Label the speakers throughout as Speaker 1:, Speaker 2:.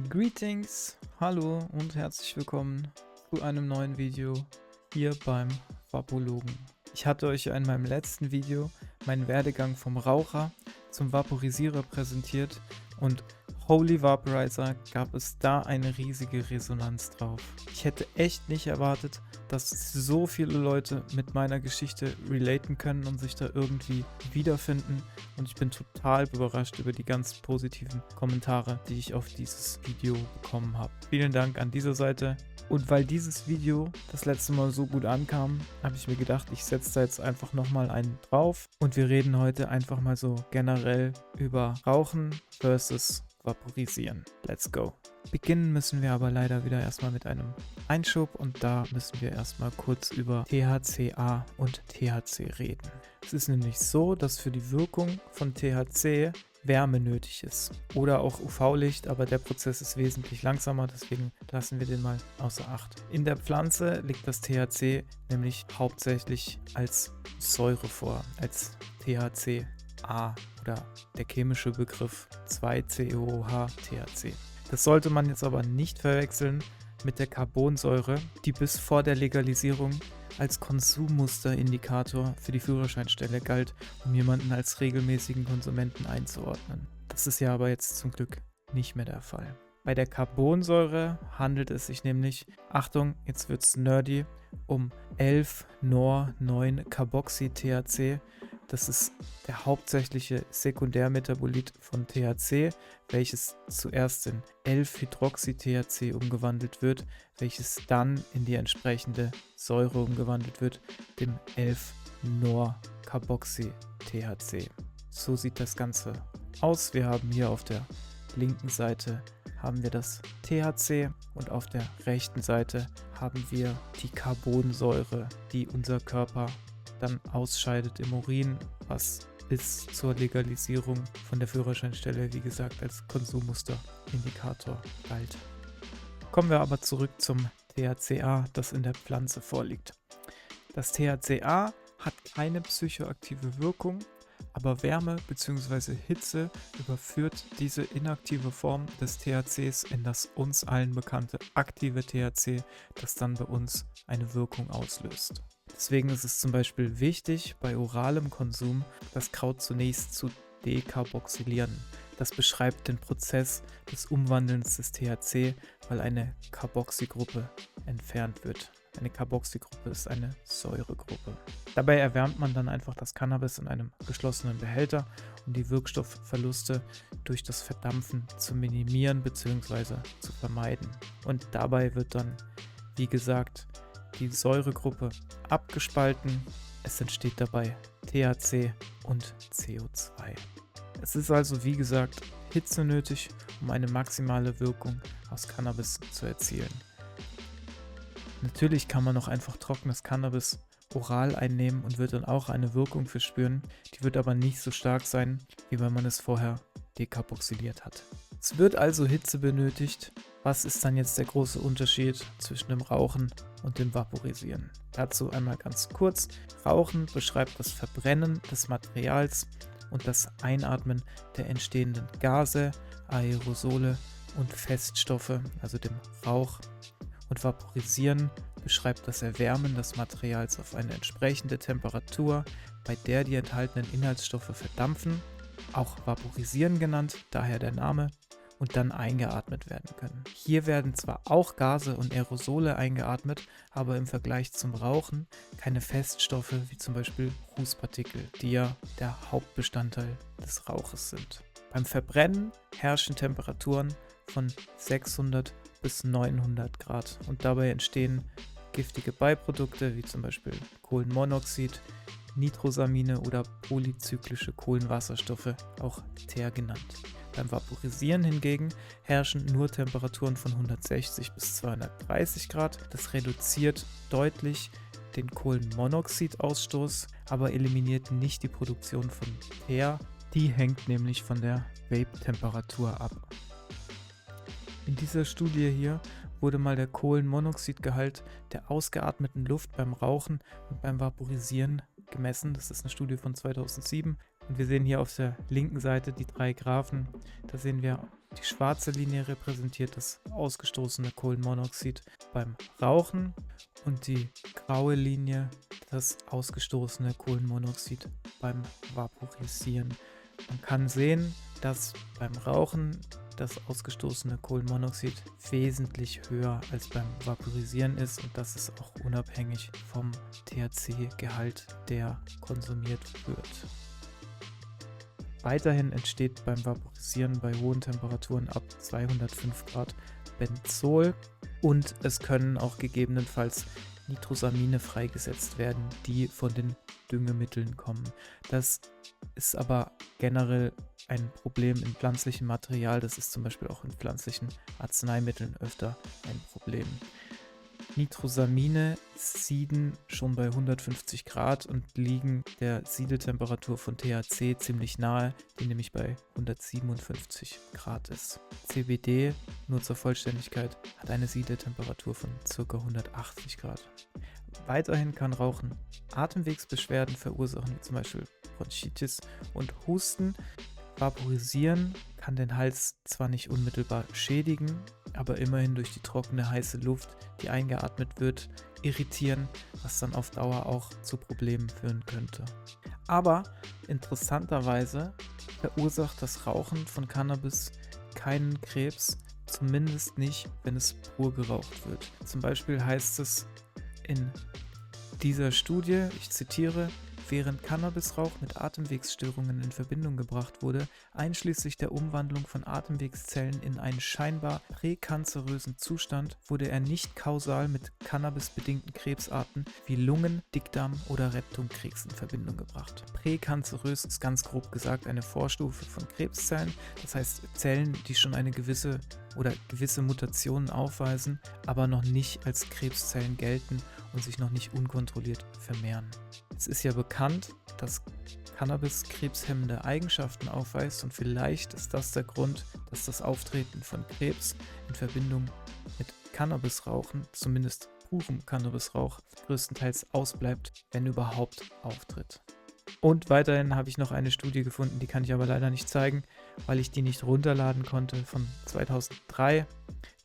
Speaker 1: Greetings, hallo und herzlich willkommen zu einem neuen Video hier beim Vapologen. Ich hatte euch ja in meinem letzten Video meinen Werdegang vom Raucher zum Vaporisierer präsentiert und Holy Vaporizer, gab es da eine riesige Resonanz drauf. Ich hätte echt nicht erwartet, dass so viele Leute mit meiner Geschichte relaten können und sich da irgendwie wiederfinden, und ich bin total überrascht über die ganz positiven Kommentare, die ich auf dieses Video bekommen habe. Vielen Dank an dieser Seite. Und weil dieses Video das letzte Mal so gut ankam, habe ich mir gedacht, ich setze da jetzt einfach nochmal einen drauf und wir reden heute einfach mal so generell über Rauchen versus Vaporisieren. Let's go. Beginnen müssen wir aber leider wieder erstmal mit einem Einschub, und da müssen wir erstmal kurz über THCA und THC reden. Es ist nämlich so, dass für die Wirkung von THC Wärme nötig ist oder auch UV-Licht, aber der Prozess ist wesentlich langsamer, deswegen lassen wir den mal außer Acht. In der Pflanze liegt das THC nämlich hauptsächlich als Säure vor, als THCA oder der chemische Begriff 2-COOH-THC. Das sollte man jetzt aber nicht verwechseln mit der Carbonsäure, die bis vor der Legalisierung als Konsummusterinindikator für die Führerscheinstelle galt, um jemanden als regelmäßigen Konsumenten einzuordnen. Das ist ja aber jetzt zum Glück nicht mehr der Fall. Bei der Carbonsäure handelt es sich nämlich, Achtung, jetzt wird's nerdy, um 11-Nor-9-Carboxy-THC. Das ist der hauptsächliche Sekundärmetabolit von THC, welches zuerst in 11-Hydroxy-THC umgewandelt wird, welches dann in die entsprechende Säure umgewandelt wird, dem 11-Nor-Carboxy-THC. So sieht das Ganze aus. Wir haben hier auf der linken Seite haben wir das THC und auf der rechten Seite haben wir die Carbonsäure, die unser Körper dann ausscheidet im Urin, was bis zur Legalisierung von der Führerscheinstelle, wie gesagt, als Konsummusterinindikator galt. Kommen wir aber zurück zum THCA, das in der Pflanze vorliegt. Das THCA hat keine psychoaktive Wirkung, aber Wärme bzw. Hitze überführt diese inaktive Form des THCs in das uns allen bekannte aktive THC, das dann bei uns eine Wirkung auslöst. Deswegen ist es zum Beispiel wichtig, bei oralem Konsum das Kraut zunächst zu dekarboxylieren. Das beschreibt den Prozess des Umwandelns des THC, weil eine Carboxygruppe entfernt wird. Eine Carboxygruppe ist eine Säuregruppe. Dabei erwärmt man dann einfach das Cannabis in einem geschlossenen Behälter, um die Wirkstoffverluste durch das Verdampfen zu minimieren bzw. zu vermeiden. Und dabei wird dann, wie gesagt, die Säuregruppe abgespalten. Es entsteht dabei THC und CO2. Es ist also, wie gesagt, Hitze nötig, um eine maximale Wirkung aus Cannabis zu erzielen. Natürlich kann man noch einfach trockenes Cannabis oral einnehmen und wird dann auch eine Wirkung verspüren. Die wird aber nicht so stark sein, wie wenn man es vorher dekarboxyliert hat. Es wird also Hitze benötigt. Was ist dann jetzt der große Unterschied zwischen dem Rauchen und dem Vaporisieren? Dazu einmal ganz kurz. Rauchen beschreibt das Verbrennen des Materials und das Einatmen der entstehenden Gase, Aerosole und Feststoffe, also dem Rauch. Und Vaporisieren beschreibt das Erwärmen des Materials auf eine entsprechende Temperatur, bei der die enthaltenen Inhaltsstoffe verdampfen, auch Vaporisieren genannt, daher der Name, und dann eingeatmet werden können. Hier werden zwar auch Gase und Aerosole eingeatmet, aber im Vergleich zum Rauchen keine Feststoffe wie zum Beispiel Rußpartikel, die ja der Hauptbestandteil des Rauches sind. Beim Verbrennen herrschen Temperaturen von 600 bis 900 Grad und dabei entstehen giftige Beiprodukte wie zum Beispiel Kohlenmonoxid, Nitrosamine oder polyzyklische Kohlenwasserstoffe, auch Teer genannt. Beim Vaporisieren hingegen herrschen nur Temperaturen von 160 bis 230 Grad. Das reduziert deutlich den Kohlenmonoxidausstoß, aber eliminiert nicht die Produktion von Teer. Die hängt nämlich von der Vape-Temperatur ab. In dieser Studie hier wurde mal der Kohlenmonoxidgehalt der ausgeatmeten Luft beim Rauchen und beim Vaporisieren gemessen. Das ist eine Studie von 2007. Und wir sehen hier auf der linken Seite die drei Graphen. Da sehen wir Die schwarze Linie repräsentiert das ausgestoßene Kohlenmonoxid beim Rauchen und die graue Linie das ausgestoßene Kohlenmonoxid beim Vaporisieren. Man kann sehen, dass beim Rauchen das ausgestoßene Kohlenmonoxid wesentlich höher als beim Vaporisieren ist, und das ist auch unabhängig vom THC-Gehalt, der konsumiert wird. Weiterhin entsteht beim Vaporisieren bei hohen Temperaturen ab 205 Grad Benzol, und es können auch gegebenenfalls Nitrosamine freigesetzt werden, die von den Düngemitteln kommen. Das ist aber generell ein Problem in pflanzlichem Material. Das ist zum Beispiel auch in pflanzlichen Arzneimitteln öfter ein Problem. Nitrosamine sieden schon bei 150 Grad und liegen der Siedeltemperatur von THC ziemlich nahe, die nämlich bei 157 Grad ist. CBD, nur zur Vollständigkeit, hat eine Siedeltemperatur von ca. 180 Grad. Weiterhin kann Rauchen Atemwegsbeschwerden verursachen, wie zum Beispiel Bronchitis und Husten. Vaporisieren kann den Hals zwar nicht unmittelbar schädigen, aber immerhin durch die trockene, heiße Luft, die eingeatmet wird, irritieren, was dann auf Dauer auch zu Problemen führen könnte. Aber interessanterweise verursacht das Rauchen von Cannabis keinen Krebs, zumindest nicht, wenn es pur geraucht wird. Zum Beispiel heißt es in dieser Studie, ich zitiere: Während Cannabisrauch mit Atemwegsstörungen in Verbindung gebracht wurde, einschließlich der Umwandlung von Atemwegszellen in einen scheinbar präkanzerösen Zustand, wurde er nicht kausal mit cannabisbedingten Krebsarten wie Lungen-, Dickdarm- oder Rektumkrebs in Verbindung gebracht. Präkanzerös ist ganz grob gesagt eine Vorstufe von Krebszellen, das heißt Zellen, die schon eine gewisse Mutationen aufweisen, aber noch nicht als Krebszellen gelten und sich noch nicht unkontrolliert vermehren. Es ist ja bekannt, dass Cannabis krebshemmende Eigenschaften aufweist, und vielleicht ist das der Grund, dass das Auftreten von Krebs in Verbindung mit Cannabisrauchen, zumindest purem Cannabisrauch, größtenteils ausbleibt, wenn überhaupt auftritt. Und weiterhin habe ich noch eine Studie gefunden, die kann ich aber leider nicht zeigen, weil ich die nicht runterladen konnte, von 2003.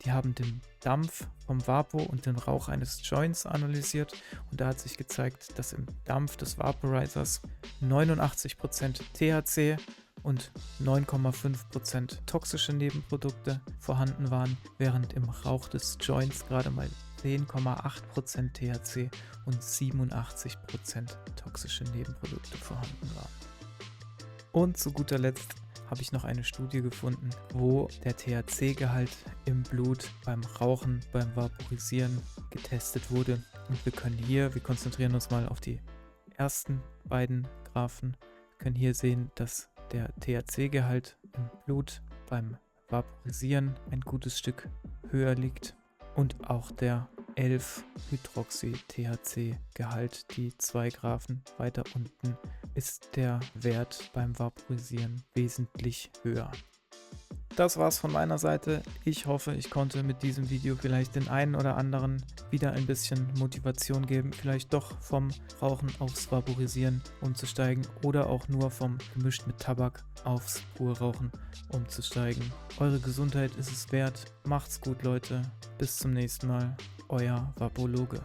Speaker 1: Die haben den Dampf vom Vapo und den Rauch eines Joints analysiert, und da hat sich gezeigt, dass im Dampf des Vaporizers 89% THC und 9,5% toxische Nebenprodukte vorhanden waren, während im Rauch des Joints gerade mal 10,8% THC und 87% toxische Nebenprodukte vorhanden waren. Und zu guter Letzt habe ich noch eine Studie gefunden, wo der THC-Gehalt im Blut beim Rauchen, beim Vaporisieren getestet wurde. Und wir konzentrieren uns mal auf die ersten beiden Graphen, können hier sehen, dass der THC-Gehalt im Blut beim Vaporisieren ein gutes Stück höher liegt und auch der 11-Hydroxy-THC-Gehalt, die 2 Graphen weiter unten, ist der Wert beim Vaporisieren wesentlich höher. Das war's von meiner Seite. Ich hoffe, ich konnte mit diesem Video vielleicht den einen oder anderen wieder ein bisschen Motivation geben, vielleicht doch vom Rauchen aufs Vaporisieren umzusteigen oder auch nur vom gemischt mit Tabak aufs Purrauchen umzusteigen. Eure Gesundheit ist es wert. Macht's gut, Leute. Bis zum nächsten Mal. Euer Vapologe.